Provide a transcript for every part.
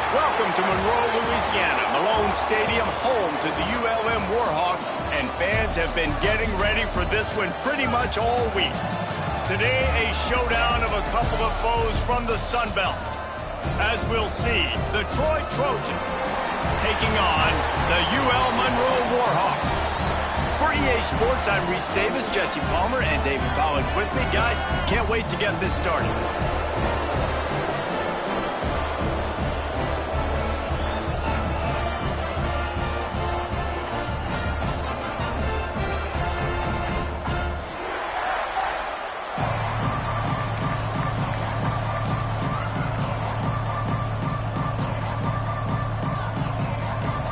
Welcome to Monroe, Louisiana, Malone Stadium, home to the ULM Warhawks, and fans have been getting ready for this one pretty much all week. Today, a showdown of a couple of foes from the Sun Belt. As we'll see, the Troy Trojans taking on the UL Monroe Warhawks. For EA Sports, I'm Reese Davis, Jesse Palmer, and David Collins with me. Guys, can't wait to get this started.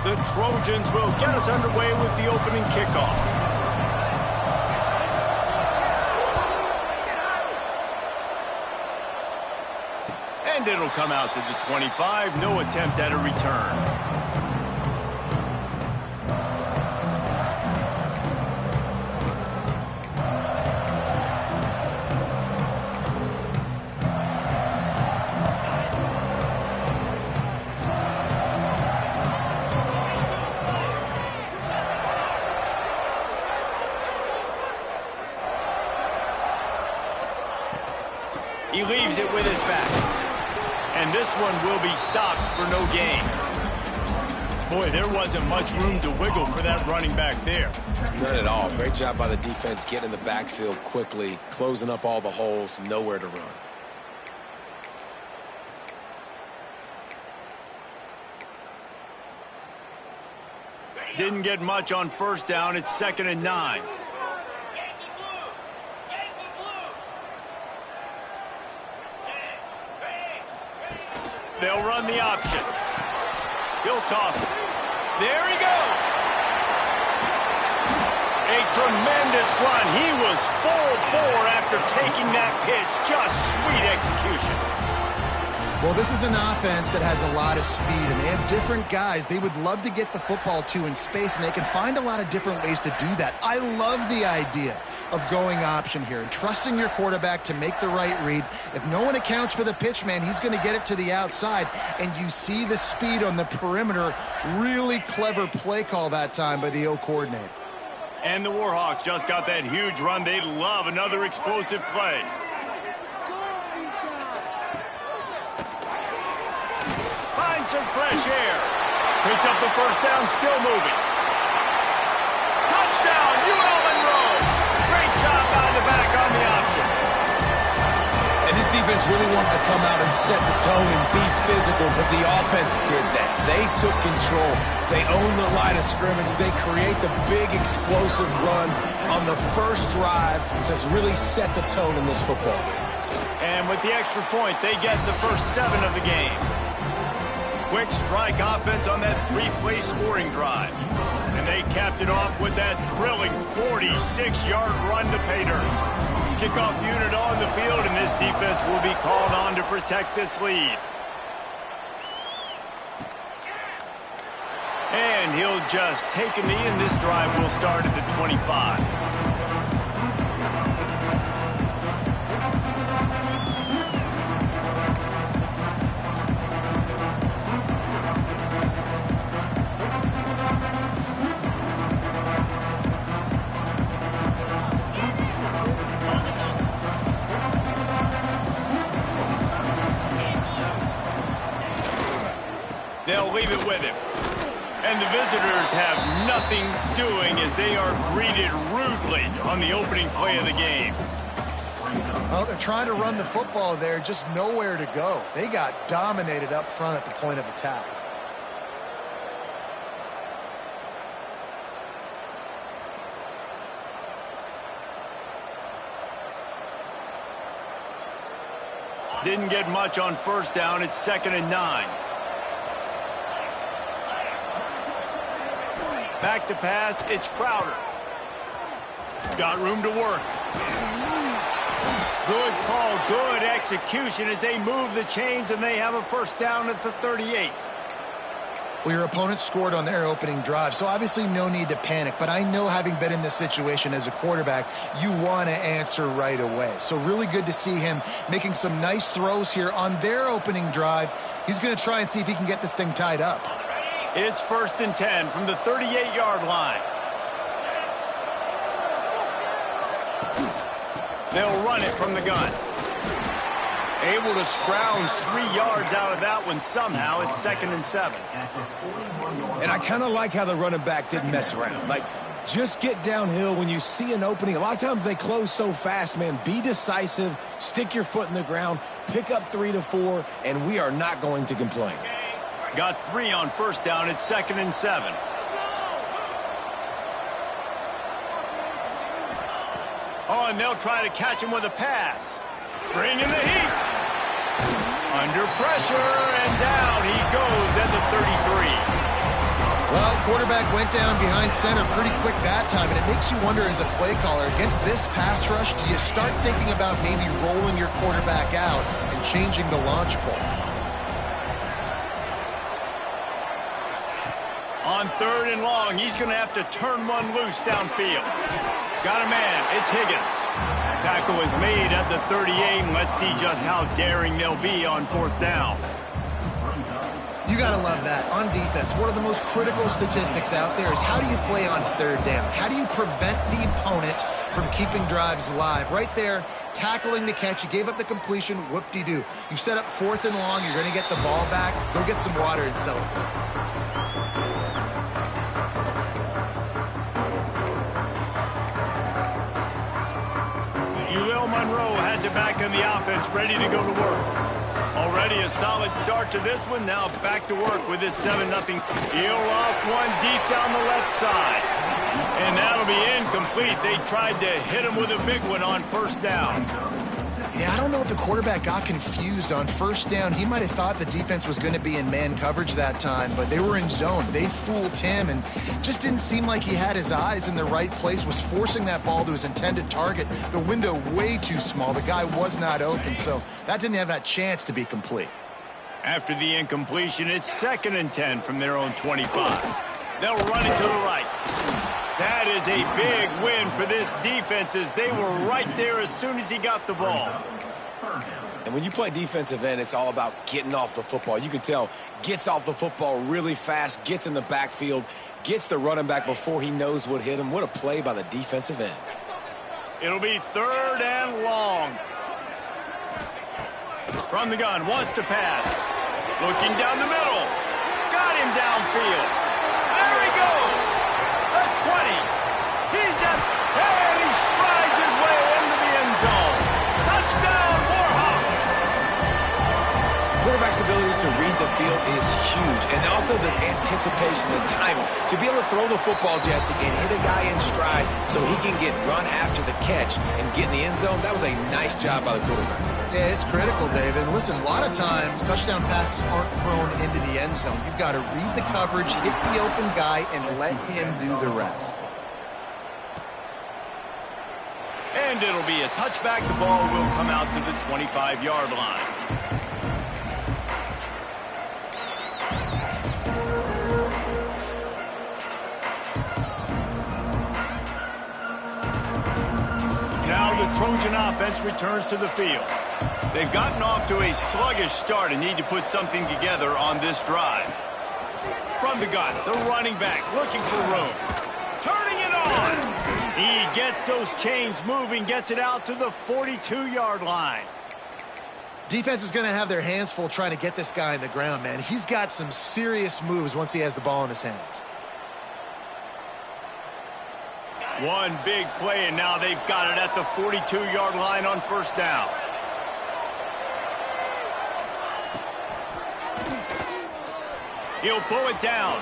The Trojans will get us underway with the opening kickoff. And it'll come out to the 25. No attempt at a return. He leaves it with his back. And this one will be stopped for no gain. Boy, there wasn't much room to wiggle for that running back there. None at all. Great job by the defense getting in the backfield quickly, closing up all the holes, nowhere to run. Didn't get much on first down. It's 2nd and 9. They'll run the option. He'll toss it. There he goes. A tremendous run. He was full bore after taking that pitch. Just sweet execution. Well, this is an offense that has a lot of speed, and they have different guys they would love to get the football to in space, and they can find a lot of different ways to do that. I love the idea of going option here and trusting your quarterback to make the right read. If no one accounts for the pitch, man, he's going to get it to the outside, and you see the speed on the perimeter. Really clever play call that time by the O coordinator. And the Warhawks just got that huge run. They'd love another explosive play. Some fresh air. Picks up the first down, still moving. Touchdown, UL Monroe. Great job out of the back on the option. And this defense really wanted to come out and set the tone and be physical, but the offense did that. They took control. They owned the line of scrimmage. They create the big explosive run on the first drive to really set the tone in this football game. And with the extra point, they get the first 7 of the game. Quick strike offense on that 3-play scoring drive. And they capped it off with that thrilling 46-yard run to pay dirt. Kickoff unit on the field, and this defense will be called on to protect this lead. And he'll just take a knee, and this drive will start at the 25. They'll leave it with him. And the visitors have nothing doing as they are greeted rudely on the opening play of the game. Well, they're trying to run the football there, just nowhere to go. They got dominated up front at the point of attack. Didn't get much on first down. It's 2nd and 9. Back to pass, it's Crowder. Got room to work. Good call, good execution as they move the chains, and they have a first down at the 38. Well, your opponent scored on their opening drive, so obviously no need to panic. But I know, having been in this situation as a quarterback, you want to answer right away. So really good to see him making some nice throws here on their opening drive. He's going to try and see if he can get this thing tied up. It's 1st and 10 from the 38-yard line. They'll run it from the gun. Able to scrounge 3 yards out of that one somehow. It's 2nd and 7. And I kind of like how the running back didn't mess around. Like, just get downhill when you see an opening. A lot of times they close so fast, man. Be decisive, stick your foot in the ground, pick up 3 to 4, and we are not going to complain. Got 3 on 1st down. It's 2nd and 7. Oh, and they'll try to catch him with a pass. Bring in the heat. Under pressure, and down he goes at the 33. Well, quarterback went down behind center pretty quick that time, and it makes you wonder, as a play caller, against this pass rush, do you start thinking about maybe rolling your quarterback out and changing the launch point? On 3rd and long, he's going to have to turn one loose downfield. Got a man. It's Higgins. Tackle is made at the 38, and let's see just how daring they'll be on 4th down. You got to love that. On defense, one of the most critical statistics out there is, how do you play on 3rd down? How do you prevent the opponent from keeping drives alive? Right there, tackling the catch. You gave up the completion. Whoop-de-doo. You set up 4th and long. You're going to get the ball back. Go get some water and celebrate. Monroe has it back in the offense, ready to go to work. Already a solid start to this one. Now back to work with this 7-0. He'll off one deep down the left side. And that'll be incomplete. They tried to hit him with a big one on 1st down. Yeah, I don't know if the quarterback got confused on 1st down. He might have thought the defense was going to be in man coverage that time, but they were in zone. They fooled him, and just didn't seem like he had his eyes in the right place, was forcing that ball to his intended target. The window way too small. The guy was not open, so that didn't have that chance to be complete. After the incompletion, it's 2nd and 10 from their own 25. They'll run it to the right. That is a big win for this defense, as they were right there as soon as he got the ball. And when you play defensive end, it's all about getting off the football. You can tell, gets off the football really fast, gets in the backfield, gets the running back before he knows what hit him. What a play by the defensive end. It'll be 3rd and long. From the gun, wants to pass. Looking down the middle. Got him downfield. There he goes. The 20. He's at, and he strides his way into the end zone. Touchdown, Warhawks. Quarterback's abilities to read the field is huge, and also the anticipation, the timing. To be able to throw the football, Jesse, and hit a guy in stride so he can get run after the catch and get in the end zone, that was a nice job by the quarterback. Yeah, it's critical, Dave. And listen, a lot of times touchdown passes aren't thrown into the end zone. You've got to read the coverage, hit the open guy, and let him do the rest. And it'll be a touchback. The ball will come out to the 25-yard line. Now the Trojan offense returns to the field. They've gotten off to a sluggish start and need to put something together on this drive. From the gun, the running back looking for room. Turning it on. He gets those chains moving, gets it out to the 42-yard line. Defense is going to have their hands full trying to get this guy in the ground, man. He's got some serious moves once he has the ball in his hands. One big play, and now they've got it at the 42-yard line on 1st down. He'll pull it down.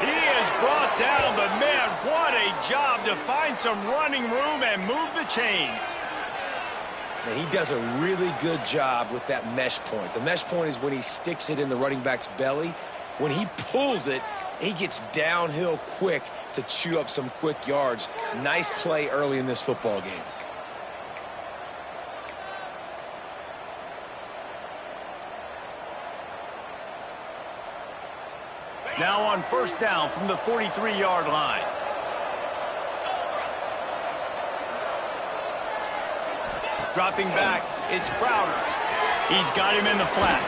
He is brought down, but man, what a job to find some running room and move the chains. Now, he does a really good job with that mesh point. The mesh point is when he sticks it in the running back's belly. When he pulls it, he gets downhill quick to chew up some quick yards. Nice play early in this football game. Now on first down from the 43-yard line. Dropping back, it's Crowder. He's got him in the flat.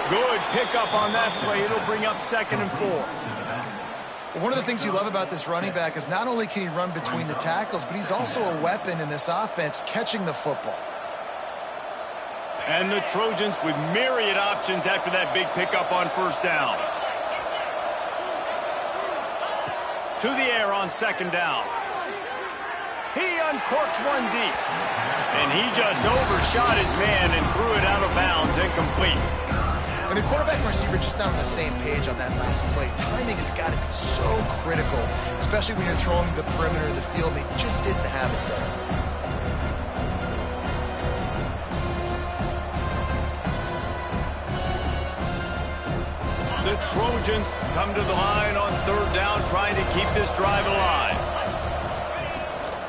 Good pickup on that play. It'll bring up 2nd and 4. Well, one of the things you love about this running back is not only can he run between the tackles, but he's also a weapon in this offense catching the football. And the Trojans with myriad options after that big pickup on first down. To the air on 2nd down. He uncorks one deep. And he just overshot his man and threw it out of bounds, incomplete. When the quarterback and receiver just not on the same page on that last play, timing has got to be so critical, especially when you're throwing the perimeter of the field. They just didn't have it there. The Trojans come to the line on 3rd down, trying to keep this drive alive.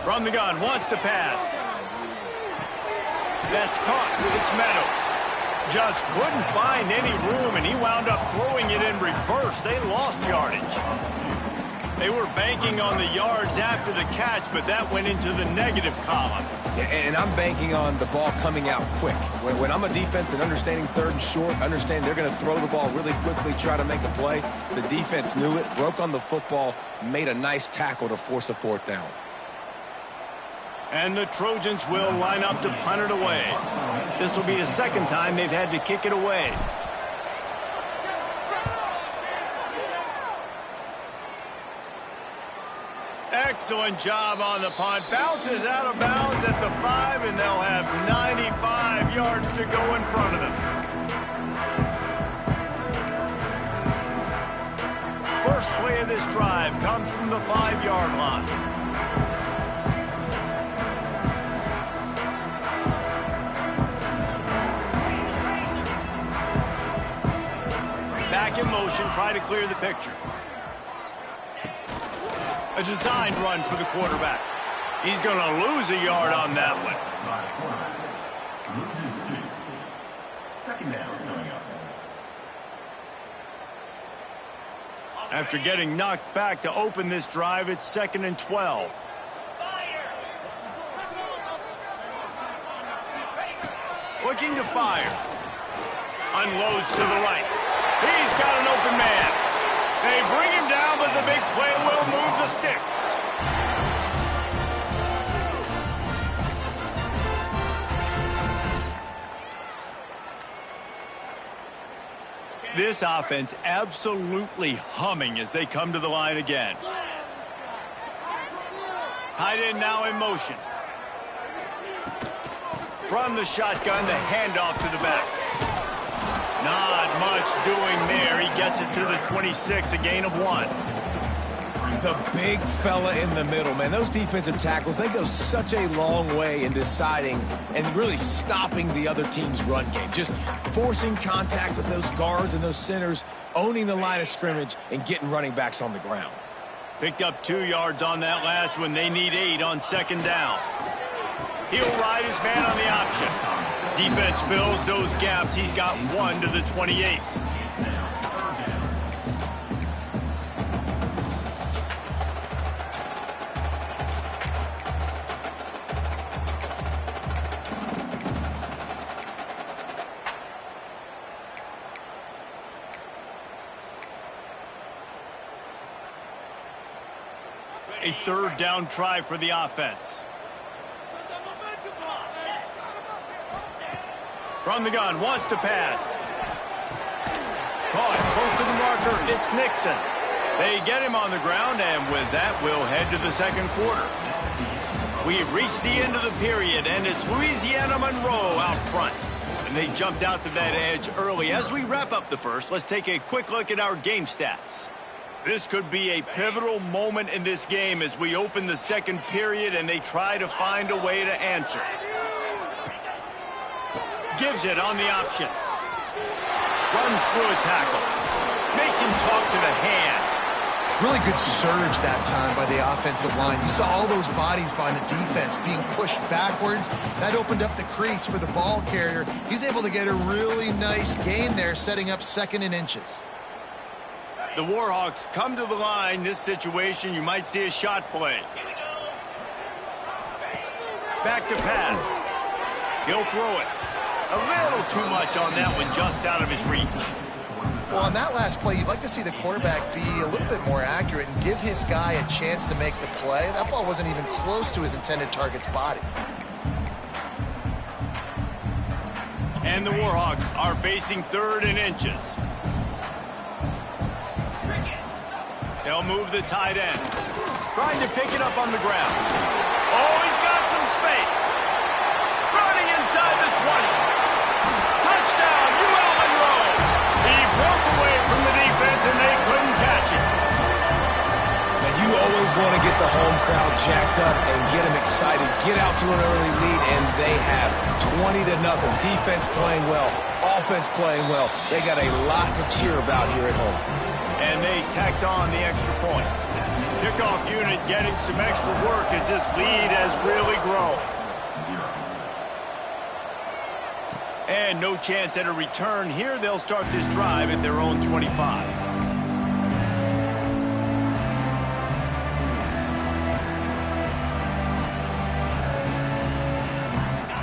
From the gun, wants to pass. That's caught. It's Meadows. Just couldn't find any room, and he wound up throwing it in reverse. They lost yardage. They were banking on the yards after the catch, but that went into the negative column. And I'm banking on the ball coming out quick. When I'm a defense and understanding 3rd and short, understand they're going to throw the ball really quickly, try to make a play. The defense knew it, broke on the football, made a nice tackle to force a 4th down. And the Trojans will line up to punt it away. This will be the 2nd time they've had to kick it away. Excellent job on the punt. Bounces out of bounds at the 5, and they'll have 95 yards to go in front of them. First play of this drive comes from the 5-yard line. Back in motion, try to clear the picture. A designed run for the quarterback. He's going to lose a yard on that one. After getting knocked back to open this drive, it's 2nd and 12. Looking to fire. Unloads to the right. He's got an open man. They bring him down, but the big play will move the sticks. This offense absolutely humming as they come to the line again. Tight end now in motion. From the shotgun, the handoff to the back. Not much doing there. He gets it to the 26, a gain of 1. The big fella in the middle, man. Those defensive tackles, they go such a long way in deciding and really stopping the other team's run game. Just forcing contact with those guards and those centers, owning the line of scrimmage, and getting running backs on the ground. Picked up 2 yards on that last one. They need 8 on 2nd down. He'll ride his man on the option. Defense fills those gaps. He's got 1 to the 28. A 3rd down try for the offense. From the gun, wants to pass. Caught, close to the marker, it's Nixon. They get him on the ground, and with that, we'll head to the 2nd quarter. We've reached the end of the period, and it's Louisiana Monroe out front. And they jumped out to that edge early. As we wrap up the first, let's take a quick look at our game stats. This could be a pivotal moment in this game as we open the 2nd period and they try to find a way to answer. Gives it on the option. Runs through a tackle. Makes him talk to the hand. Really good surge that time by the offensive line. You saw all those bodies by the defense being pushed backwards. That opened up the crease for the ball carrier. He's able to get a really nice gain there, setting up 2nd and inches. The Warhawks come to the line. This situation, you might see a shot play. Back to pass. He'll throw it. A little too much on that one, just out of his reach. Well, on that last play, you'd like to see the quarterback be a little bit more accurate and give his guy a chance to make the play. That ball wasn't even close to his intended target's body. And the Warhawks are facing 3rd and inches. They'll move the tight end. Trying to pick it up on the ground. Oh, he's got some space. Running inside the 20. Touchdown, UL Monroe. He broke away from the defense and they couldn't catch him. Now, you always want to get the home crowd jacked up and get them excited. Get out to an early lead, and they have 20-0. Defense playing well. Offense playing well. They got a lot to cheer about here at home. And they tacked on the extra point. Kickoff unit getting some extra work as this lead has really grown. And no chance at a return here. They'll start this drive at their own 25.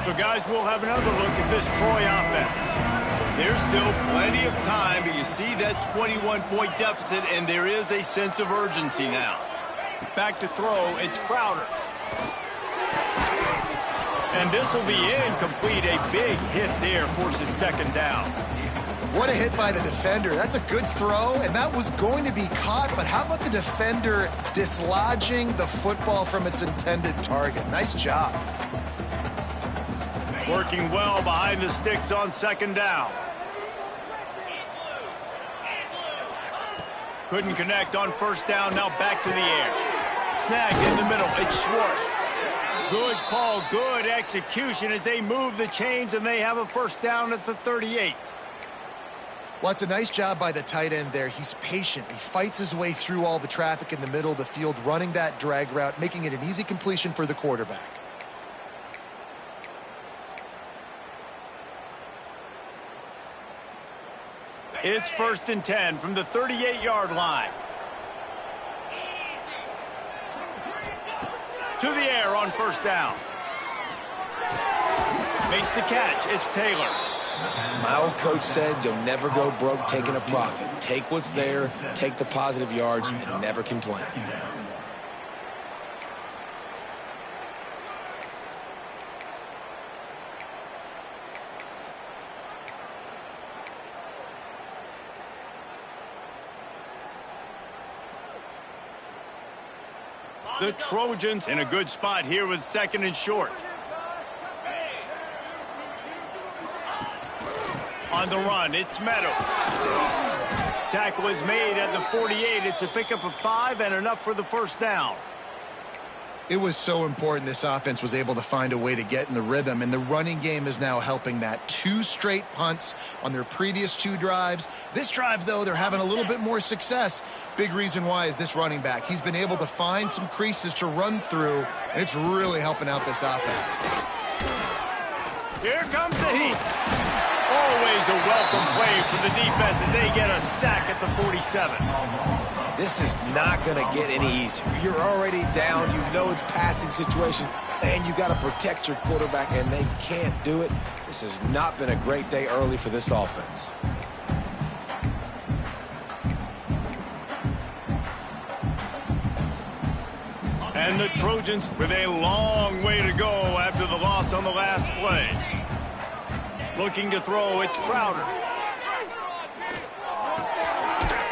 So, guys, we'll have another look at this Troy offense. There's still plenty of time, but you see that 21-point deficit, and there is a sense of urgency now. Back to throw, it's Crowder. And this will be incomplete. A big hit there forces 2nd down. What a hit by the defender. That's a good throw, and that was going to be caught, but how about the defender dislodging the football from its intended target? Nice job. Working well behind the sticks on 2nd down. Couldn't connect on 1st down. Now back to the air. Snagged in the middle. It's Schwartz. Good call, good execution as they move the chains, and they have a 1st down at the 38. Well, it's a nice job by the tight end there. He's patient. He fights his way through all the traffic in the middle of the field, running that drag route, making it an easy completion for the quarterback. It's 1st and 10 from the 38-yard line. To the air on 1st down. Makes the catch. It's Taylor. My old coach said you'll never go broke taking a profit. Take what's there, take the positive yards, and never complain. The Trojans in a good spot here with 2nd and short. On the run, it's Meadows. Tackle is made at the 48. It's a pickup of 5 and enough for the 1st down. It was so important this offense was able to find a way to get in the rhythm, and the running game is now helping that. 2 straight punts on their previous 2 drives. This drive, though, they're having a little bit more success. Big reason why is this running back. He's been able to find some creases to run through, and it's really helping out this offense. Here comes the heat. Always a welcome play for the defense as they get a sack at the 47. This is not going to get any easier. You're already down. You know it's passing situation, and you got to protect your quarterback, and they can't do it. This has not been a great day early for this offense. And the Trojans with a long way to go after the loss on the last play. Looking to throw, it's Crowder.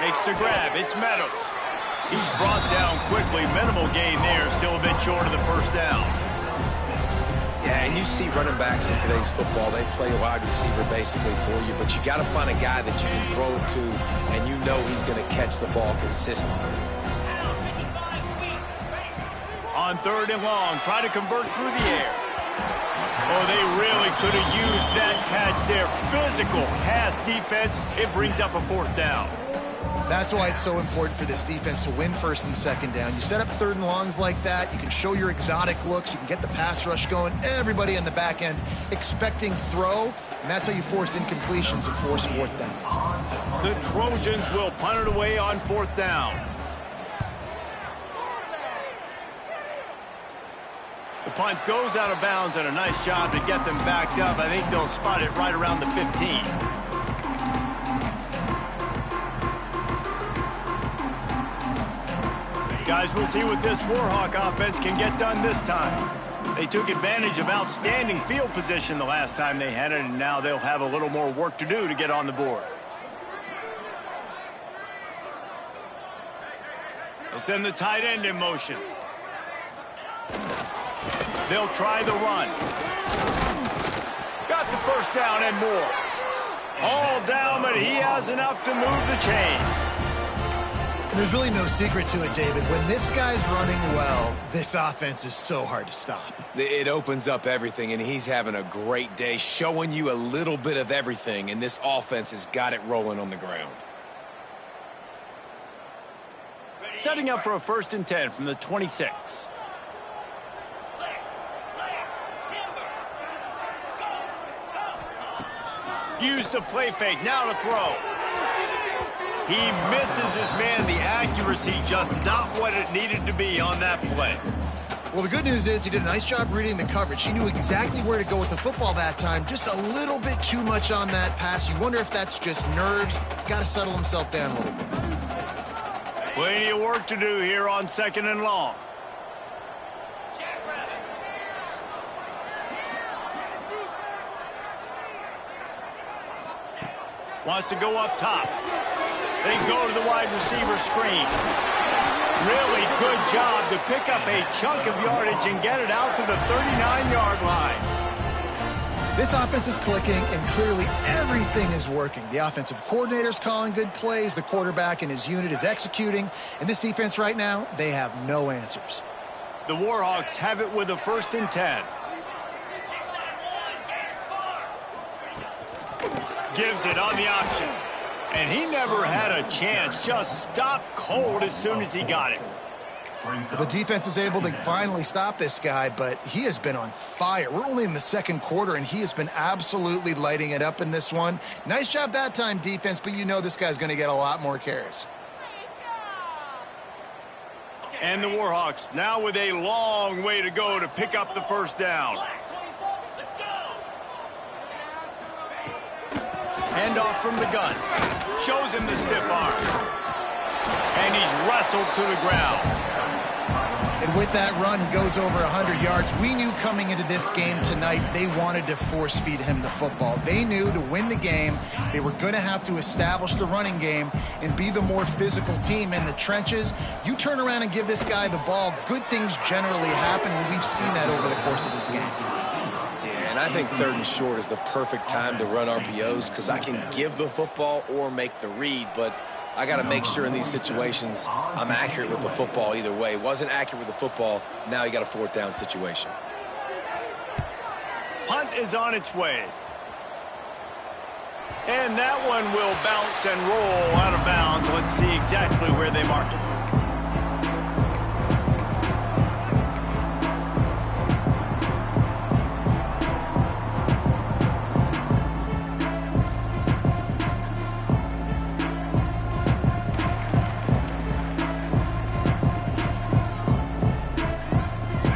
Makes the grab, it's Meadows. He's brought down quickly. Minimal gain there, still a bit short of the 1st down. Yeah, and you see running backs in today's football, they play wide receiver basically for you, but you got to find a guy that you can throw it to, and you know he's going to catch the ball consistently. On 3rd and long, try to convert through the air. Oh, they really could have used that catch there. Physical pass defense. It brings up a 4th down. That's why it's so important for this defense to win 1st and 2nd down. You set up 3rd and longs like that. You can show your exotic looks. You can get the pass rush going. Everybody in the back end expecting throw. And that's how you force incompletions and force fourth downs. The Trojans will punt it away on fourth down. The punt goes out of bounds, and a nice job to get them backed up. I think they'll spot it right around the 15. Guys, we'll see what this Warhawk offense can get done this time. They took advantage of outstanding field position the last time they had it, and now they'll have a little more work to do to get on the board. They'll send the tight end in motion. They'll try the run. Got the first down and more. All down, but he has enough to move the chains. There's really no secret to it, David. When this guy's running well, this offense is so hard to stop. It opens up everything, and he's having a great day, showing you a little bit of everything, and this offense has got it rolling on the ground. Setting up for a 1st and 10 from the 26. Use the play fake, now to throw. He misses his man. The accuracy just not what it needed to be on that play. Well, the good news is he did a nice job reading the coverage. He knew exactly where to go with the football that time. Just a little bit too much on that pass. You wonder if that's just nerves. He's got to settle himself down a little bit. Plenty of work to do here on 2nd and long. Wants to go up top. They go to the wide receiver screen. Really good job to pick up a chunk of yardage and get it out to the 39-yard line. This offense is clicking, and clearly everything is working. The offensive coordinator's calling good plays. The quarterback and his unit is executing. And this defense right now, they have no answers. The Warhawks have it with a 1st and 10. Gives it on the option. And he never had a chance. Just stopped cold as soon as he got it. The defense is able to finally stop this guy, but he has been on fire. We're only in the 2nd quarter, and he has been absolutely lighting it up in this one. Nice job that time, defense, but you know this guy's going to get a lot more carries. And the Warhawks now with a long way to go to pick up the 1st down. Handoff from the gun. Shows him the stiff arm. And he's wrestled to the ground. And with that run, he goes over 100 yards. We knew coming into this game tonight, they wanted to force feed him the football. They knew to win the game, they were going to have to establish the running game and be the more physical team in the trenches. You turn around and give this guy the ball, good things generally happen, and we've seen that over the course of this game. And I think 3rd and short is the perfect time to run RPOs because I can give the football or make the read, but I got to make sure in these situations I'm accurate with the football either way. Wasn't accurate with the football, now you got a 4th down situation. Punt is on its way. And that one will bounce and roll out of bounds. Let's see exactly where they marked it.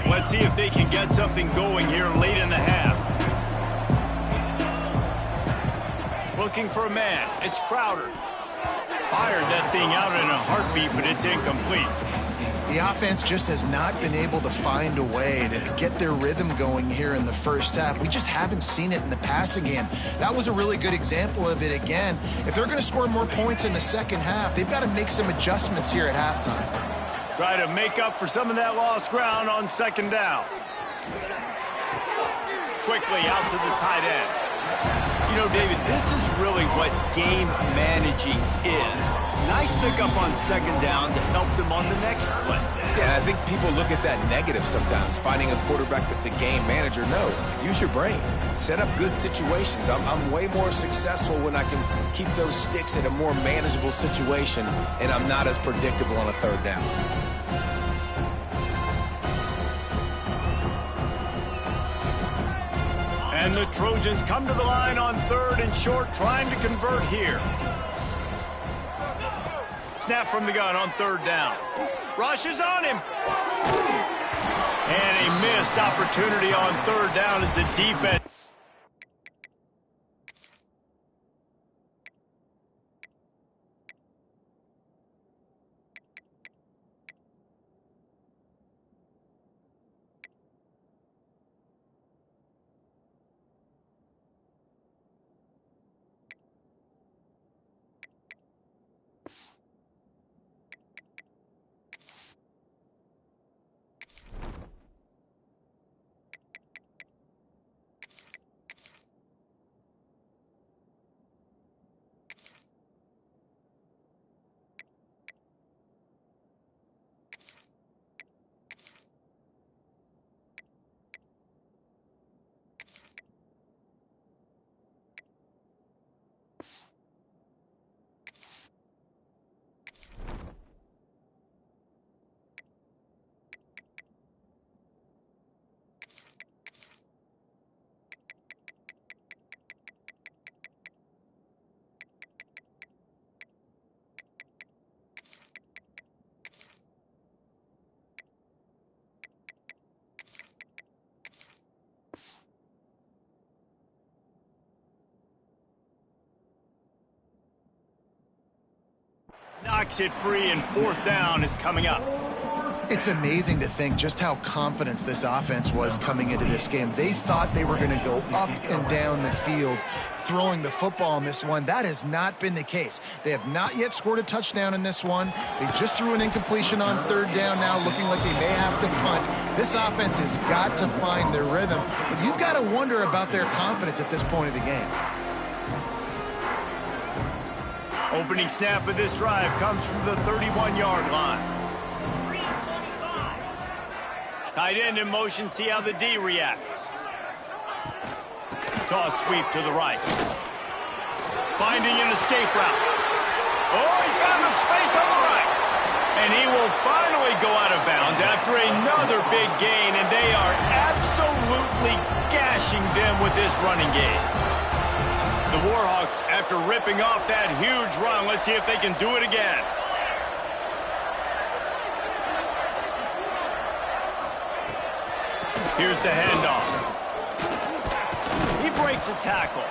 Let's see if they can get something going here late in the half. Looking for a man. It's Crowder. Fired that thing out in a heartbeat, but it's incomplete. The offense just has not been able to find a way to get their rhythm going here in the 1st half. We just haven't seen it in the passing game. That was a really good example of it again. If they're going to score more points in the 2nd half, they've got to make some adjustments here at halftime. Try to make up for some of that lost ground on 2nd down. Quickly out to the tight end. You know, David, this is really what game managing is. Nice pickup on 2nd down to help them on the next play. Yeah, I think people look at that negative sometimes, finding a quarterback that's a game manager. No, use your brain. Set up good situations. I'm way more successful when I can keep those sticks in a more manageable situation, and I'm not as predictable on a 3rd down. And the Trojans come to the line on 3rd and short, trying to convert here. Snap from the gun on 3rd down. Rush is on him. And a missed opportunity on 3rd down as the defense. Knocks it free, and 4th down is coming up. It's amazing to think just how confident this offense was coming into this game. They thought they were going to go up and down the field throwing the football in this one. That has not been the case. They have not yet scored a touchdown in this one. They just threw an incompletion on 3rd down now, looking like they may have to punt. This offense has got to find their rhythm. But you've got to wonder about their confidence at this point of the game. Opening snap of this drive comes from the 31-yard line. Tight end in motion, see how the D reacts. Toss sweep to the right. Finding an escape route. Oh, he found a space on the right. And he will finally go out of bounds after another big gain, and they are absolutely gashing them with this running game. The Warhawks, after ripping off that huge run, let's see if they can do it again. Here's the handoff. He breaks a tackle.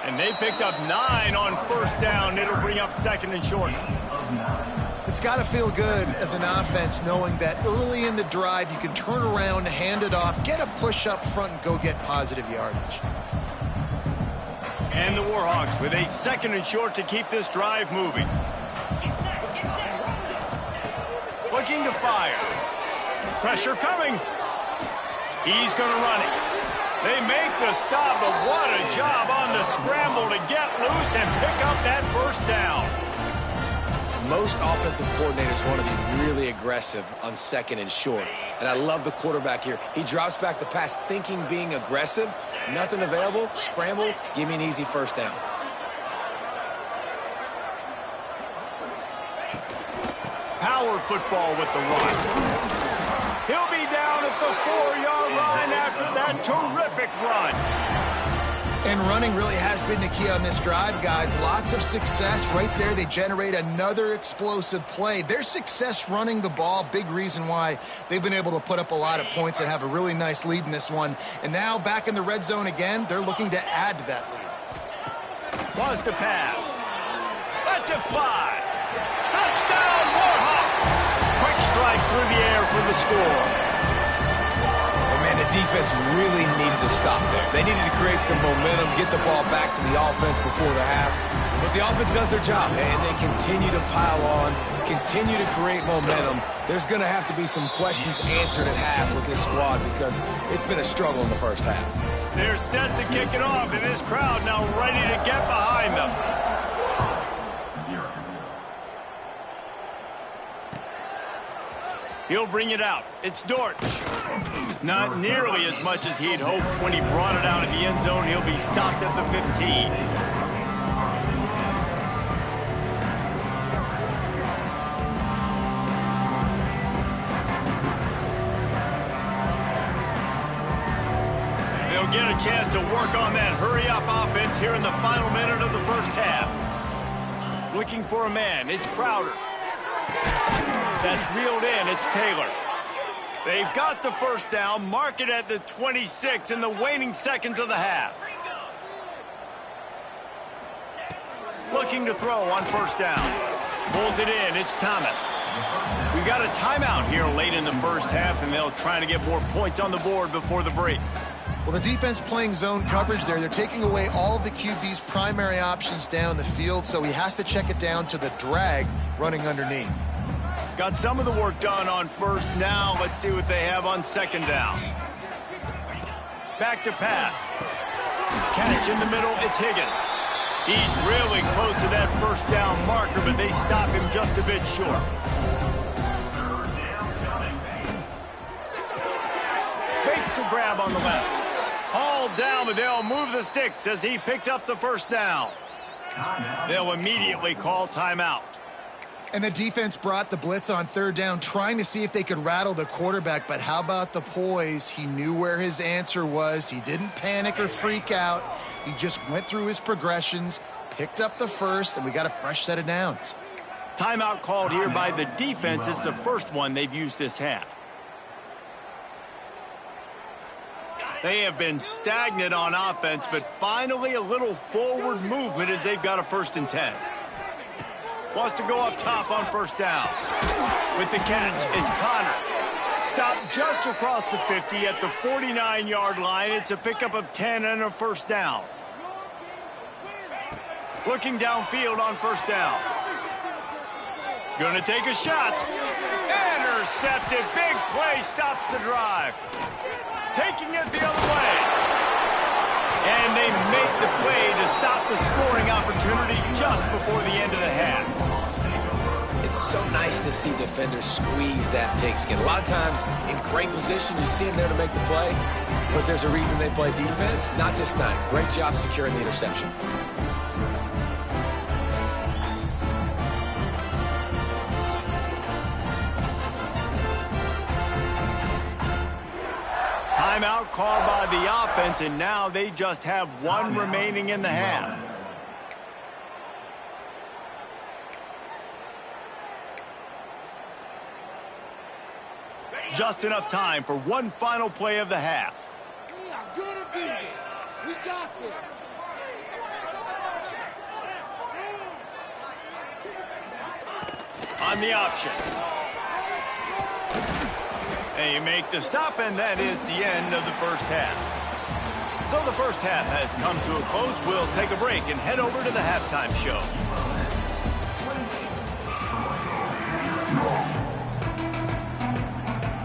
And they picked up 9 on 1st down. It'll bring up 2nd and short. It's got to feel good as an offense knowing that early in the drive you can turn around, hand it off, get a push up front, and go get positive yardage. And the Warhawks with a 2nd and short to keep this drive moving. Looking to fire. Pressure coming. He's going to run it. They make the stop, but what a job on the scramble to get loose and pick up that 1st down. Most offensive coordinators want to be really aggressive on 2nd and short. And I love the quarterback here. He drops back the pass thinking being aggressive. Nothing available. Scramble. Give me an easy 1st down. Power football with the run. He'll be down at the 4-yard line after that terrific run. And running really has been the key on this drive, guys. Lots of success right there. They generate another explosive play. Their success running the ball, big reason why they've been able to put up a lot of points and have a really nice lead in this one. And now back in the red zone again, they're looking to add to that lead. Pause to pass. Let's it fly. Touchdown, Warhawks. Quick strike through the air for the score. The defense really needed to stop there. They needed to create some momentum, get the ball back to the offense before the half. But the offense does their job, and they continue to pile on, continue to create momentum. There's going to have to be some questions answered at half with this squad because it's been a struggle in the 1st half. They're set to kick it off, and this crowd now ready to get behind them. He'll bring it out. It's Dort. Not nearly as much as he'd hoped when he brought it out in the end zone. He'll be stopped at the 15. They'll will get a chance to work on that hurry-up offense here in the final minute of the first half. Looking for a man, it's Crowder. That's reeled in, it's Taylor. They've got the first down, mark it at the 26 in the waning seconds of the half. Looking to throw on first down. Pulls it in, it's Thomas. We got a timeout here late in the first half, and they'll try to get more points on the board before the break. Well, the defense playing zone coverage there. They're taking away all of the QB's primary options down the field, so he has to check it down to the drag running underneath. Got some of the work done on first. Now let's see what they have on second down. Back to pass. Catch in the middle, it's Higgins. He's really close to that first down marker, but they stop him just a bit short. Makes the grab on the left. Hauled down, but they'll move the sticks as he picks up the first down. They'll immediately call timeout. And the defense brought the blitz on third down, trying to see if they could rattle the quarterback. But how about the poise? He knew where his answer was. He didn't panic or freak out. He just went through his progressions, picked up the first, and we got a fresh set of downs. Timeout called here by the defense. It's the first one they've used this half. They have been stagnant on offense, but finally a little forward movement as they've got a 1st and 10. Wants to go up top on first down. With the catch, it's Connor. Stopped just across the 50 at the 49-yard line. It's a pickup of 10 and a first down. Looking downfield on first down. Gonna take a shot. Intercepted. Big play stops the drive. Taking it the other way. And they make the play to stop the scoring opportunity just before the end of the half. It's so nice to see defenders squeeze that pigskin. A lot of times, in great position, you see them there to make the play, but there's a reason they play defense. Not this time. Great job securing the interception. Timeout called by the offense, and now they just have one remaining in the half. Just enough time for one final play of the half. We are gonna do this. We got this. On the option. They make the stop, and that is the end of the first half. So the first half has come to a close. We'll take a break and head over to the halftime show.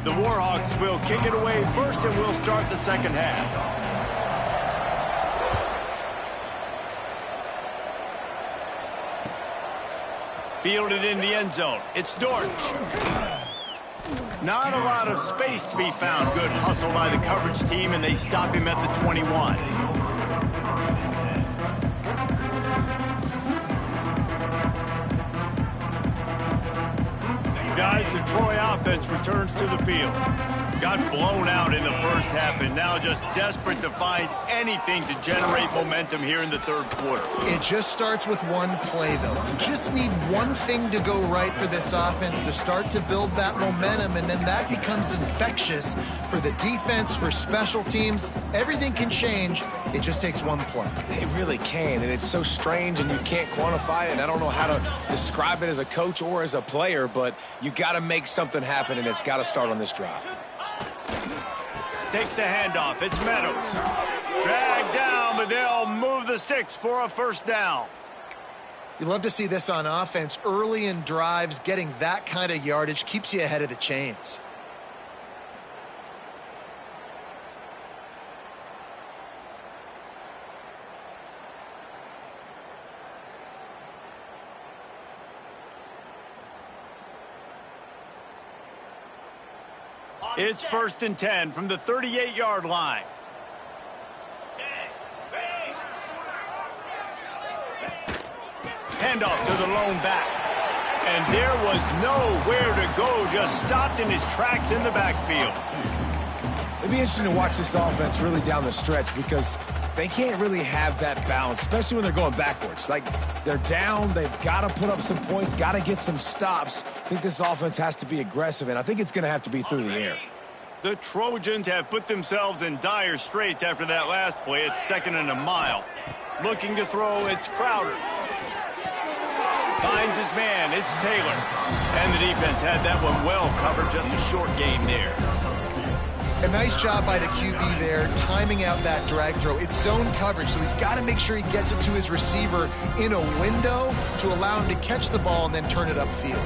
The Warhawks will kick it away first, and we'll start the second half. Fielded in the end zone. It's Dortch. Not a lot of space to be found. Good hustle by the coverage team, and they stop him at the 21. Guys, the Troy offense returns to the field. Got blown out in the first half, and now just desperate to find anything to generate momentum here in the third quarter. It just starts with one play, though. You just need one thing to go right for this offense to start to build that momentum, and then that becomes infectious for the defense, for special teams. Everything can change. It just takes one play. It really can, and it's so strange, and you can't quantify it. I don't know how to describe it as a coach or as a player, but you got to make something happen, and it's got to start on this drive. Takes the handoff. It's Meadows. Dragged down, but they'll move the sticks for a first down. You love to see this on offense. Early in drives, getting that kind of yardage keeps you ahead of the chains. It's 1st and 10 from the 38-yard line. Handoff to the lone back. And there was nowhere to go, just stopped in his tracks in the backfield. It'd be interesting to watch this offense really down the stretch because they can't really have that balance, especially when they're going backwards. Like, they're down, they've got to put up some points, got to get some stops. I think this offense has to be aggressive, and I think it's going to have to be through the air. The Trojans have put themselves in dire straits after that last play. It's 2nd and a mile. Looking to throw, it's Crowder. Finds his man, it's Taylor. And the defense had that one well covered, just a short gain there. A nice job by the QB there, timing out that drag throw. It's zone coverage, so he's got to make sure he gets it to his receiver in a window to allow him to catch the ball and then turn it upfield.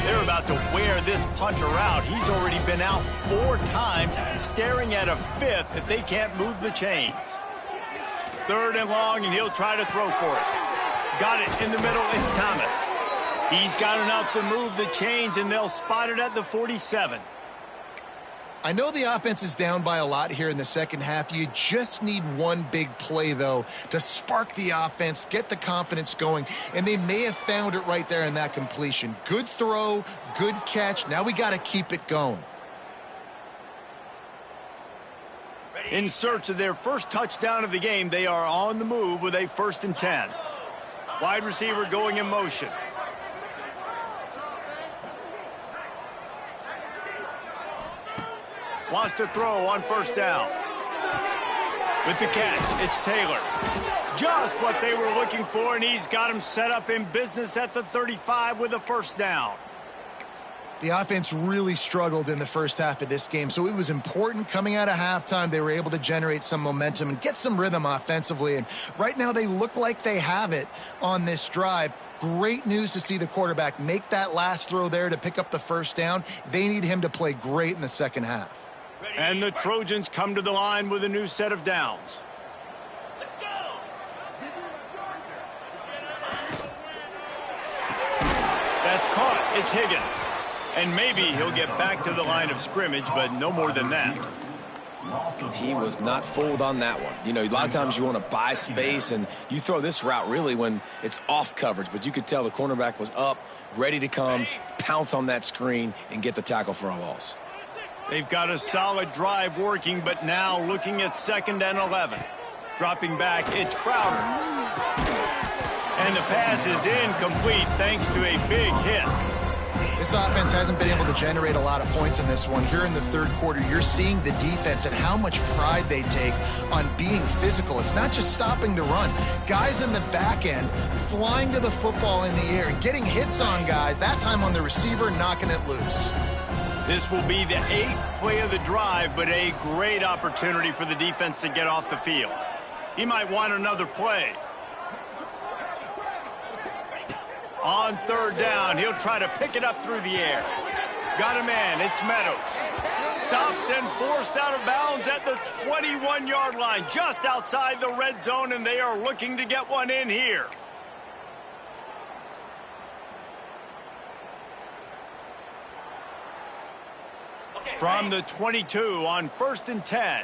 They're about to wear this punter out. He's already been out 4 times, staring at a 5th if they can't move the chains. 3rd and long, and he'll try to throw for it. Got it in the middle, it's Thomas. He's got enough to move the chains, and they'll spot it at the 47. I know the offense is down by a lot here in the second half. You just need one big play, though, to spark the offense, get the confidence going, and they may have found it right there in that completion. Good throw, good catch. Now we got to keep it going. In search of their first touchdown of the game, they are on the move with a 1st and 10. Wide receiver going in motion. Wants to throw on 1st down. With the catch, it's Taylor. Just what they were looking for, and he's got him set up in business at the 35 with a 1st down. The offense really struggled in the first half of this game, so it was important coming out of halftime. They were able to generate some momentum and get some rhythm offensively, and right now they look like they have it on this drive. Great news to see the quarterback make that last throw there to pick up the 1st down. They need him to play great in the second half. And the Trojans come to the line with a new set of downs. Let's go! That's caught. It's Higgins. And maybe he'll get back to the line of scrimmage, but no more than that. He was not fooled on that one. You know, a lot of times you want to buy space, and you throw this route really when it's off coverage. But you could tell the cornerback was up, ready to come, pounce on that screen, and get the tackle for a loss. They've got a solid drive working, but now looking at 2nd and 11. Dropping back, it's Crowder. And the pass is incomplete thanks to a big hit. This offense hasn't been able to generate a lot of points in this one. Here in the 3rd quarter, you're seeing the defense and how much pride they take on being physical. It's not just stopping the run. Guys in the back end flying to the football in the air and getting hits on guys, that time on the receiver, knocking it loose. This will be the 8th play of the drive, but a great opportunity for the defense to get off the field. He might want another play. On 3rd down, he'll try to pick it up through the air. Got a man, it's Meadows. Stopped and forced out of bounds at the 21-yard line, just outside the red zone, and they are looking to get one in here. From the 22 on 1st and 10.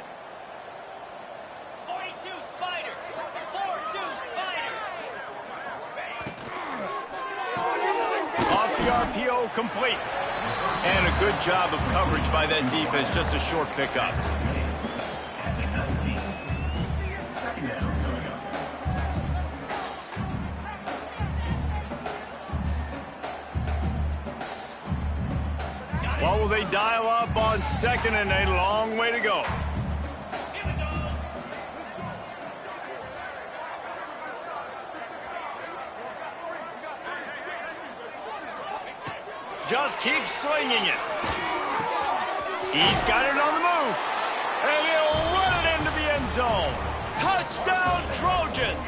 42 Spider! 4-2 Spider! Off the RPO, complete. And a good job of coverage by that defense, just a short pickup. What will they dial up on 2nd and a long way to go? Just keep slinging it. He's got it on the move. And he'll run it into the end zone. Touchdown, Trojans.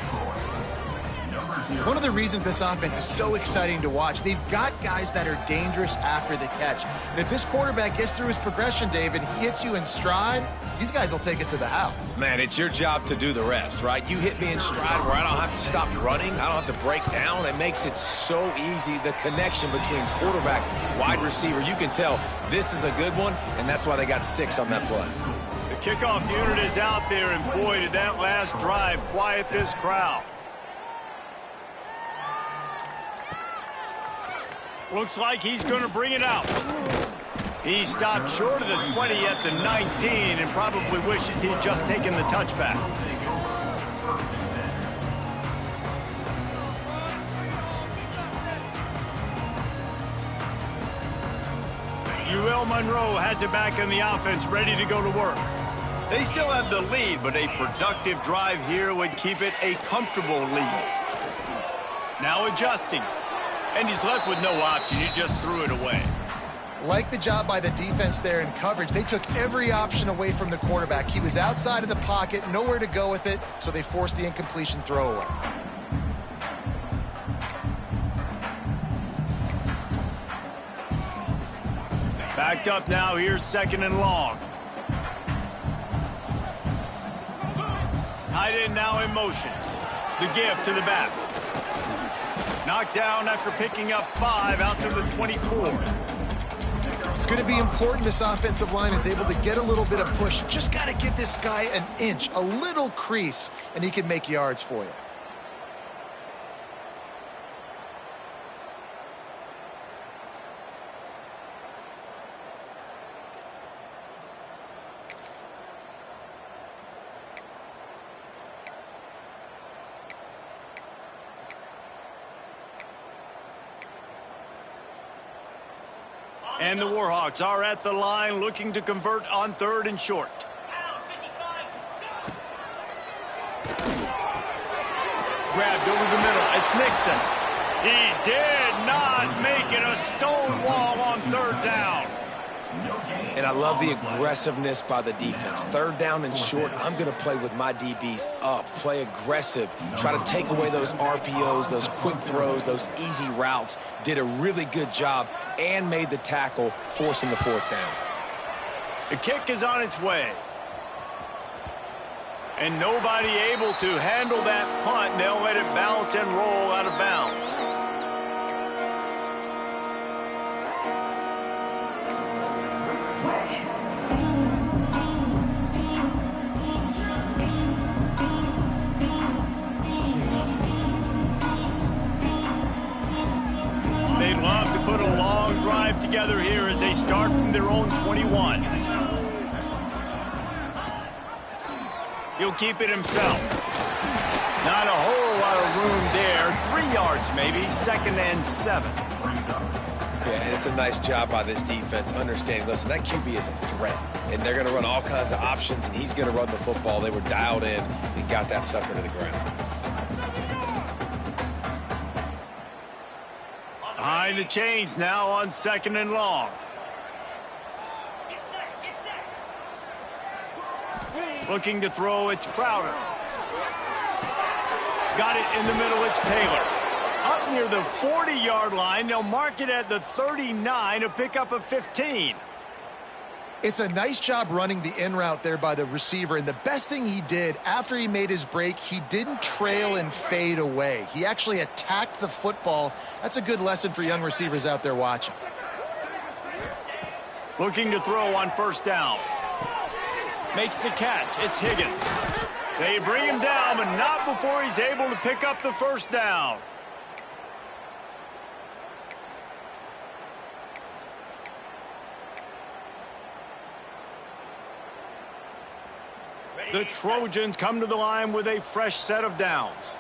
One of the reasons this offense is so exciting to watch, they've got guys that are dangerous after the catch. And if this quarterback gets through his progression, David, he hits you in stride, these guys will take it to the house. Man, it's your job to do the rest, right? You hit me in stride where I don't have to stop running. I don't have to break down. It makes it so easy. The connection between quarterback, wide receiver, you can tell this is a good one, and that's why they got 6 on that play. The kickoff unit is out there, and boy, did that last drive quiet this crowd. Looks like he's going to bring it out. He stopped short of the 20 at the 19 and probably wishes he'd just taken the touchback. Monroe has it back in the offense, ready to go to work. They still have the lead, but a productive drive here would keep it a comfortable lead. Now adjusting. And he's left with no option. He just threw it away. Like the job by the defense there in coverage. They took every option away from the quarterback. He was outside of the pocket, nowhere to go with it, so they forced the incompletion throwaway. Backed up now, here's 2nd and long. Tight end now in motion. The give to the back. Knocked down after picking up 5 out to the 24. It's going to be important this offensive line is able to get a little bit of push. Just got to give this guy an inch, a little crease, and he can make yards for you. And the Warhawks are at the line looking to convert on 3rd and short. Grabbed over the middle. It's Nixon. He did not make it a stone wall on 3rd down. And I love the aggressiveness by the defense. 3rd down and short, I'm going to play with my DBs up, play aggressive, try to take away those RPOs, those quick throws, those easy routes. Did a really good job and made the tackle, forcing the 4th down. The kick is on its way. And nobody able to handle that punt. They'll let it bounce and roll out of bounds. They'd love to put a long drive together here as they start from their own 21. He'll keep it himself. Not a whole lot of room there. 3 yards maybe, 2nd and 7. Yeah, and it's a nice job by this defense understanding, listen, that QB is a threat, and they're going to run all kinds of options, and he's going to run the football. They were dialed in and got that sucker to the ground. Behind the chains now on 2nd and long. Looking to throw, it's Crowder. Got it in the middle, it's Taylor. Up near the 40-yard line, they'll mark it at the 39, a pickup of 15. It's a nice job running the in route there by the receiver, and the best thing he did after he made his break, he didn't trail and fade away. He actually attacked the football. That's a good lesson for young receivers out there watching. Looking to throw on 1st down. Makes the catch. It's Higgins. They bring him down, but not before he's able to pick up the 1st down. The Trojans come to the line with a fresh set of downs.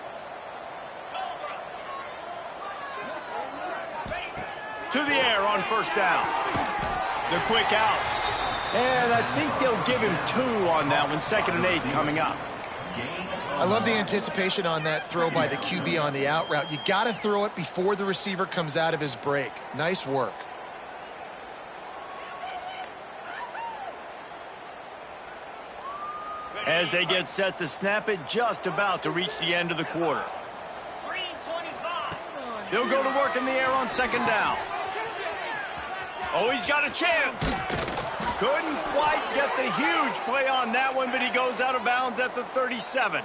To the air on 1st down. The quick out. And I think they'll give him 2 on that one. 2nd and 8 coming up. I love the anticipation on that throw by the QB on the out route. You got to throw it before the receiver comes out of his break. Nice work. As they get set to snap it, just about to reach the end of the quarter. They'll go to work in the air on 2nd down. Oh, he's got a chance. Couldn't quite get the huge play on that one, but he goes out of bounds at the 37.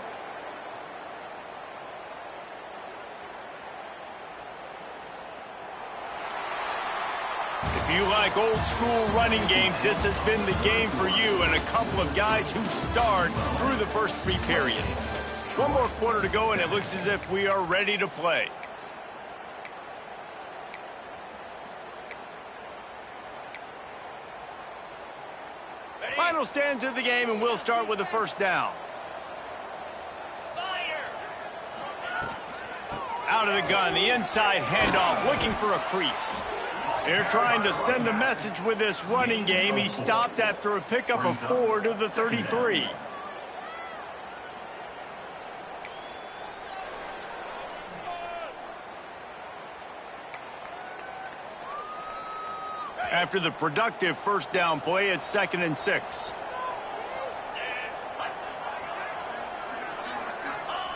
If you like old school running games, this has been the game for you and a couple of guys who starred through the first 3 periods. 1 more quarter to go, and it looks as if we are ready to play. Final stands of the game, and we'll start with the first down. Spider. Out of the gun, the inside handoff, looking for a crease. They're trying to send a message with this running game. He stopped after a pickup of 4 to the 33. After the productive first down play, it's 2nd and 6.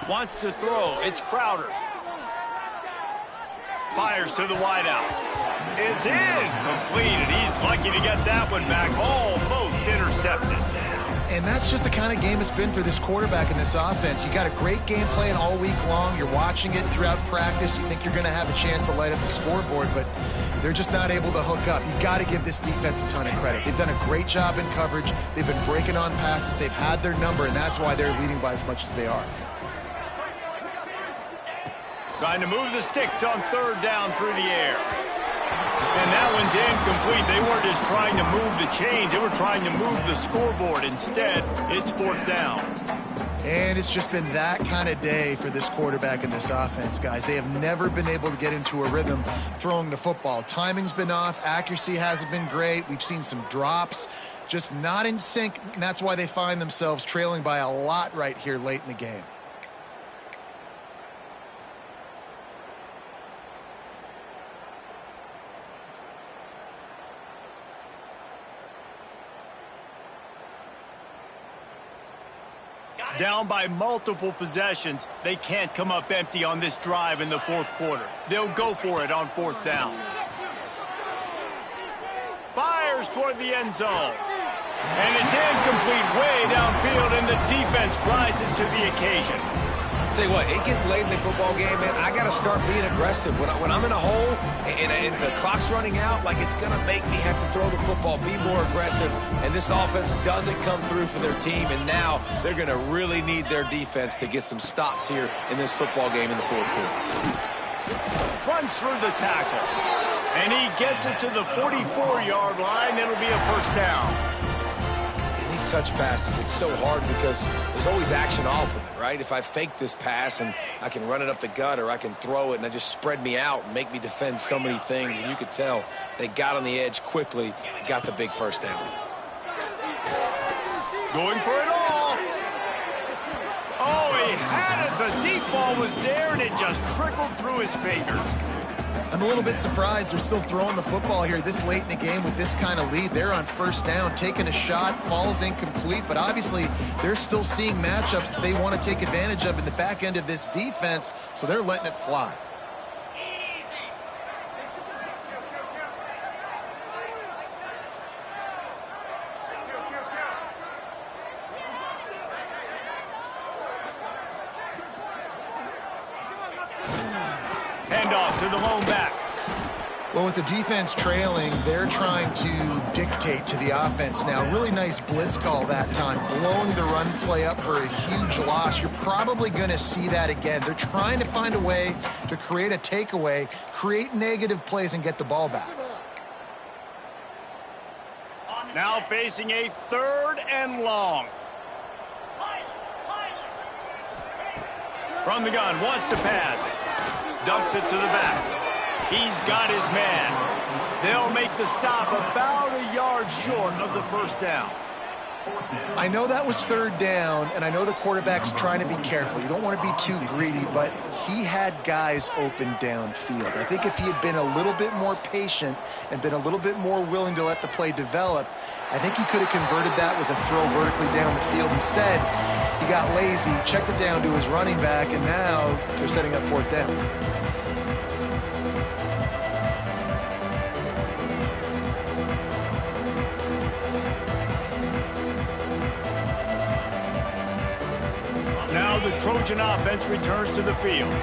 Wants to throw. It's Crowder. Fires to the wideout. It's incomplete. He's lucky to get that one back. Almost intercepted. And that's just the kind of game it's been for this quarterback in this offense. You got a great game plan all week long. You're watching it throughout practice. You think you're going to have a chance to light up the scoreboard, but they're just not able to hook up. You got to give this defense a ton of credit. They've done a great job in coverage. They've been breaking on passes. They've had their number, and that's why they're leading by as much as they are. Trying to move the sticks on 3rd down through the air. And that one's incomplete. They weren't just trying to move the chains. They were trying to move the scoreboard. Instead, it's 4th down. And it's just been that kind of day for this quarterback and this offense, guys. They have never been able to get into a rhythm throwing the football. Timing's been off. Accuracy hasn't been great. We've seen some drops. Just not in sync. And that's why they find themselves trailing by a lot right here late in the game. Down by multiple possessions, they can't come up empty on this drive in the 4th quarter. They'll go for it on 4th down. Fires toward the end zone. And it's incomplete way downfield, and the defense rises to the occasion. Tell you what, it gets late in the football game, man. I got to start being aggressive. When I'm in a hole and the clock's running out, like it's going to make me have to throw the football, be more aggressive. And this offense doesn't come through for their team, and now they're going to really need their defense to get some stops here in this football game in the 4th quarter. Runs through the tackle. And he gets it to the 44-yard line. It'll be a 1st down. These touch passes, it's so hard because there's always action off of it, right? If I fake this pass and I can run it up the gut, or I can throw it and I just spread me out and make me defend so many things, and you could tell they got on the edge quickly, got the big 1st down. Going for it all. Oh, he had it. The deep ball was there, and it just trickled through his fingers. I'm a little bit surprised they're still throwing the football here this late in the game with this kind of lead. They're on 1st down, taking a shot, falls incomplete, but obviously they're still seeing matchups that they want to take advantage of in the back end of this defense, so they're letting it fly. Handoff to the lone back. Well, with the defense trailing, they're trying to dictate to the offense now. Really nice blitz call that time, blowing the run play up for a huge loss. You're probably going to see that again. They're trying to find a way to create a takeaway, create negative plays, and get the ball back. Now facing a 3rd and long. From the gun, wants to pass. Dumps it to the back. He's got his man. They'll make the stop about a yard short of the 1st down. I know that was 3rd down, and I know the quarterback's trying to be careful. You don't want to be too greedy, but he had guys open downfield. I think if he had been a little bit more patient and been a little bit more willing to let the play develop, I think he could have converted that with a throw vertically down the field. Instead, he got lazy, checked it down to his running back, and now they're setting up 4th down. Now the Trojan offense returns to the field.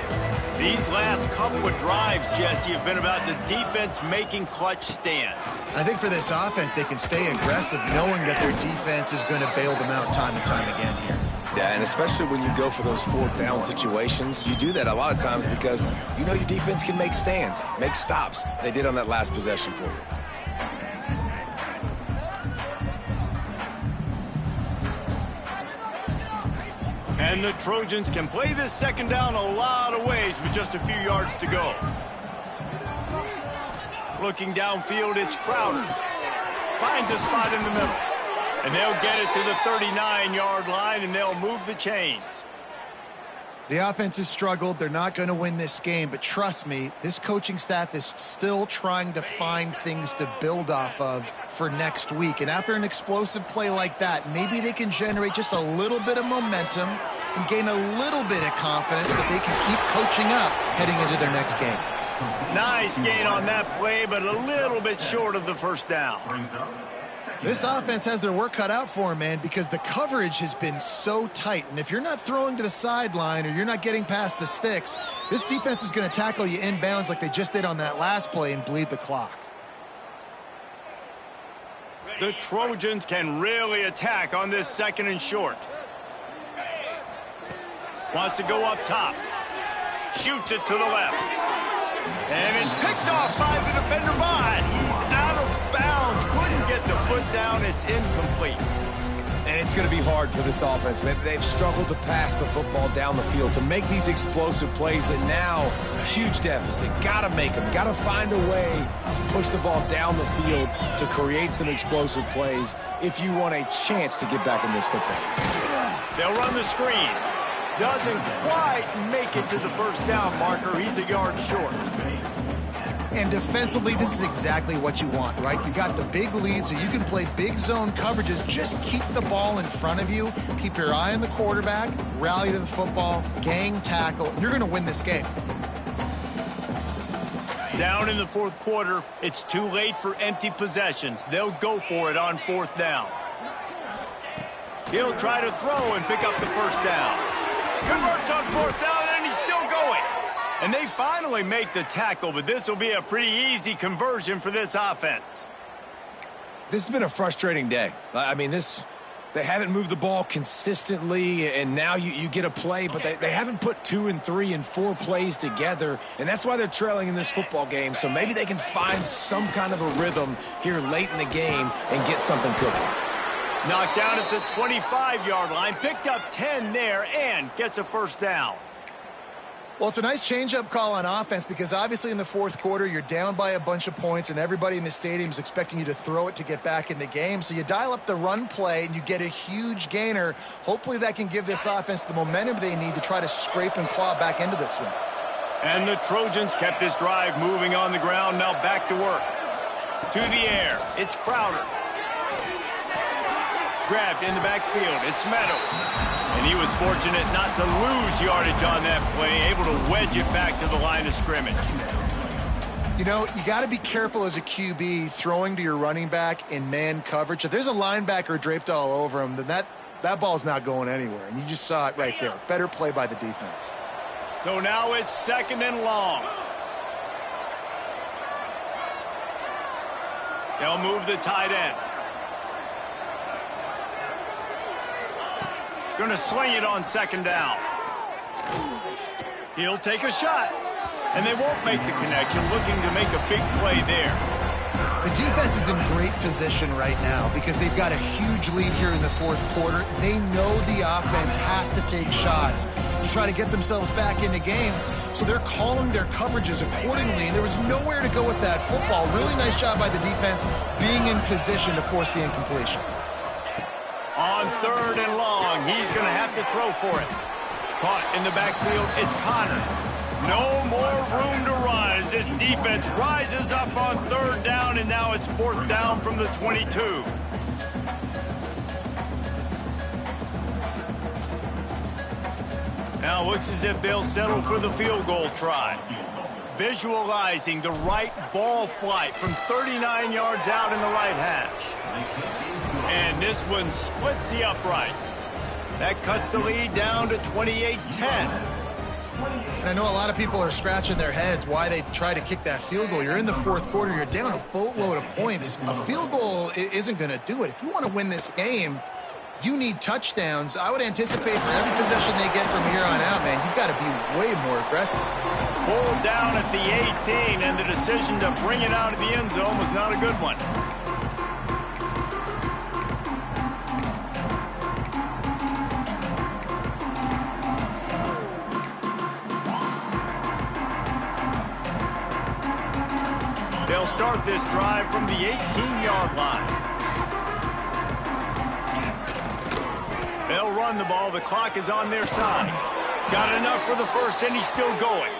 These last couple of drives, Jesse, have been about the defense making clutch stand. I think for this offense, they can stay aggressive knowing that their defense is going to bail them out time and time again here. Yeah, and especially when you go for those 4th down situations, you do that a lot of times because you know your defense can make stands, make stops. They did on that last possession for you. And the Trojans can play this second down a lot of ways with just a few yards to go. Looking downfield, it's Crowder. Finds a spot in the middle. And they'll get it to the 39-yard line, and they'll move the chains. The offense has struggled. They're not going to win this game, but trust me, this coaching staff is still trying to find things to build off of for next week. And after an explosive play like that, maybe they can generate just a little bit of momentum and gain a little bit of confidence that they can keep coaching up heading into their next game. Nice gain on that play, but a little bit short of the first down. This offense has their work cut out for them, man, because the coverage has been so tight. And if you're not throwing to the sideline or you're not getting past the sticks, this defense is going to tackle you inbounds like they just did on that last play and bleed the clock. The Trojans can really attack on this second and short. Wants to go up top. Shoots it to the left. And it's picked off by the defender, but he's out of bounds. Couldn't get the foot down. It's incomplete. And it's going to be hard for this offense, man. They've struggled to pass the football down the field to make these explosive plays, and now huge deficit. Got to make them. Got to find a way to push the ball down the field to create some explosive plays if you want a chance to get back in this football. They'll run the screen. Doesn't quite make it to the first down marker. He's a yard short. And defensively, this is exactly what you want, right? You got the big lead, so you can play big zone coverages. Just keep the ball in front of you. Keep your eye on the quarterback. Rally to the football. Gang tackle. You're going to win this game. Down in the fourth quarter, it's too late for empty possessions. They'll go for it on fourth down. He'll try to throw and pick up the first down. Converts on fourth down, and he's still going. And they finally make the tackle, but this will be a pretty easy conversion for this offense. This has been a frustrating day. I mean, they haven't moved the ball consistently, and now you get a play, but they haven't put 2 and 3 and 4 plays together, and that's why they're trailing in this football game. So maybe they can find some kind of a rhythm here late in the game and get something cooking. Knocked down at the 25-yard line, picked up 10 there, and gets a first down. Well, it's a nice change-up call on offense because obviously in the fourth quarter, you're down by a bunch of points and everybody in the stadium is expecting you to throw it to get back in the game. So you dial up the run play and you get a huge gainer. Hopefully that can give this offense the momentum they need to try to scrape and claw back into this one. And the Trojans kept this drive moving on the ground. Now back to work. To the air. It's Crowder. Grabbed in the backfield. It's Meadows. And he was fortunate not to lose yardage on that play, able to wedge it back to the line of scrimmage. You know, you got to be careful as a QB throwing to your running back in man coverage. If there's a linebacker draped all over him, then that ball's not going anywhere. And you just saw it right there. Better play by the defense. So now it's second and long. They'll move the tight end. Going to swing it on second down. He'll take a shot. And they won't make the connection, looking to make a big play there. The defense is in great position right now because they've got a huge lead here in the fourth quarter. They know the offense has to take shots to try to get themselves back in the game. So they're calling their coverages accordingly, and there was nowhere to go with that football. Really nice job by the defense being in position to force the incompletion. On third and long, he's going to have to throw for it. Caught in the backfield, it's Connor. No more room to run as this defense rises up on third down, and now it's fourth down from the 22. Now looks as if they'll settle for the field goal try. Visualizing the right ball flight from 39 yards out in the right hash. And this one splits the uprights. That cuts the lead down to 28-10. And I know a lot of people are scratching their heads why they try to kick that field goal. You're in the fourth quarter. You're down a boatload of points. A field goal isn't going to do it. If you want to win this game, you need touchdowns. I would anticipate for every possession they get from here on out, man, you've got to be way more aggressive. Pulled down at the 18, and the decision to bring it out of the end zone was not a good one. They'll start this drive from the 18-yard line. They'll run the ball. The clock is on their side. Got enough for the first, and he's still going.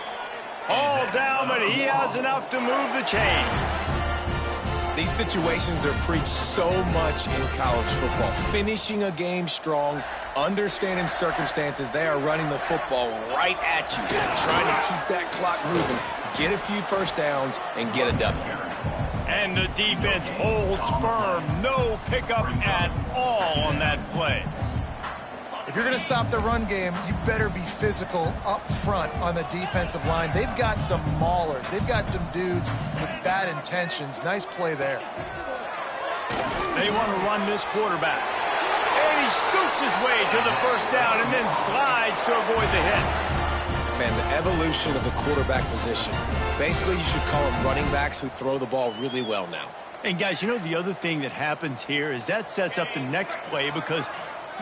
All down, but he has enough to move the chains. These situations are preached so much in college football. Finishing a game strong, understanding circumstances. They are running the football right at you, trying to keep that clock moving, get a few first downs, and get a W. And the defense holds firm. No pickup at all on that play. If you're going to stop the run game, you better be physical up front on the defensive line. They've got some maulers. They've got some dudes with bad intentions. Nice play there. They want to run this quarterback. And he scoots his way to the first down and then slides to avoid the hit. Man, the evolution of the quarterback position. Basically, you should call them running backs who throw the ball really well now. And guys, you know the other thing that happens here is that sets up the next play because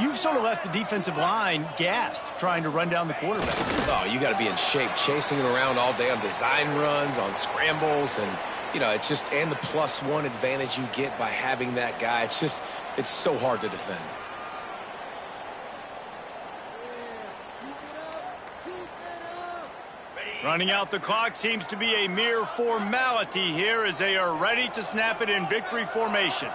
you've sort of left the defensive line gassed trying to run down the quarterback. Oh, you got to be in shape, chasing him around all day on design runs, on scrambles, and, you know, it's just, and the +1 advantage you get by having that guy. It's just, it's so hard to defend. Running out the clock seems to be a mere formality here as they are ready to snap it in victory formation.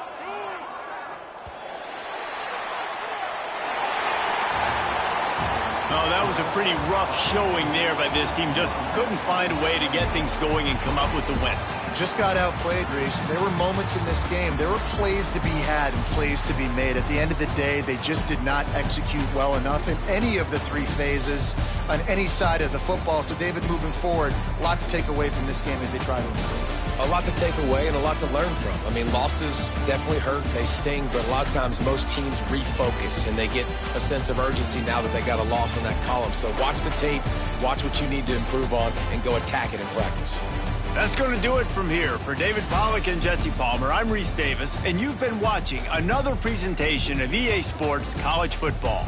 Oh, that was a pretty rough showing there by this team. Just couldn't find a way to get things going and come up with the win. Just got outplayed, Reese. There were moments in this game. There were plays to be had and plays to be made. At the end of the day, they just did not execute well enough in any of the three phases on any side of the football. So, David, moving forward, a lot to take away from this game as they try to improve. A lot to take away and a lot to learn from. I mean, losses definitely hurt. They sting, but a lot of times most teams refocus and they get a sense of urgency now that they got a loss in that column. So watch the tape, watch what you need to improve on, and go attack it in practice. That's going to do it from here. For David Pollack and Jesse Palmer, I'm Reese Davis, and you've been watching another presentation of EA Sports College Football.